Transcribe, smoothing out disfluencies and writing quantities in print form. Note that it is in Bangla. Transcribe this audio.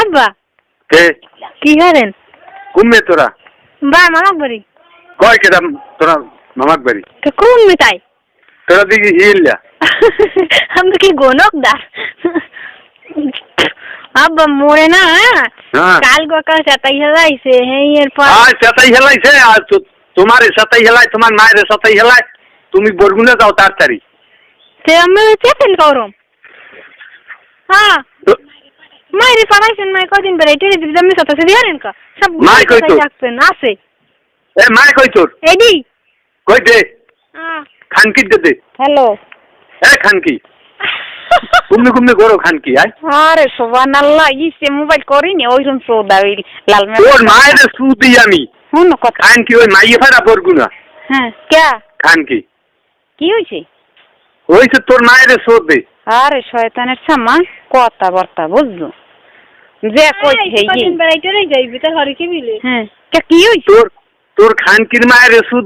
আব্বা কে কি করেন? কুমে তোরা বা মামাক বাড়ি কয় কেডা তোরা মামাক বাড়ি কোন মিটাই তোরা দিকে হিললা আমরা কি গনক দা আব্বা মোরে না কাল গোকাল সাতাই হেলাইছে হেই এরপর সাতাই হেলাইছে আর তোমার সাতাই হেলাই তোমার মায়ের সাতাই হেলাই তুমি বরগুনা যাও তাড়াতাড়ি সে আমি চেপেন করম হ্যাঁ মায়ের পাঠাইছেন মাই কদিন বেড়ে টেরে দিদি আমি সাথে দিয়ারেন কা সব মাই কই তো থাকবেন আছে এ মাই কই তোর এডি কই দে খানকি দে হ্যালো এ খানকি কুমনে গরো খানকি আয় আরে সুবহানাল্লাহ ইসে মোবাইল করিনি ওইরকম সৌদা ওই লাল মে তোর মায়ের সুদি আমি শুন কথা খানকি ওই মাইয়ে ফাড়া বরগুনা হ্যাঁ কে খানকি কি হইছে হইছে তোর মায়ের সুদ দে আরে শয়তানের সামা কথা বার্তা বুঝলো যে কই হেই কদিন বেড়াইতে যাইবি তার হরে কি বিলে হ্যাঁ কি হইছে তোর খানকির মায়ের সুদ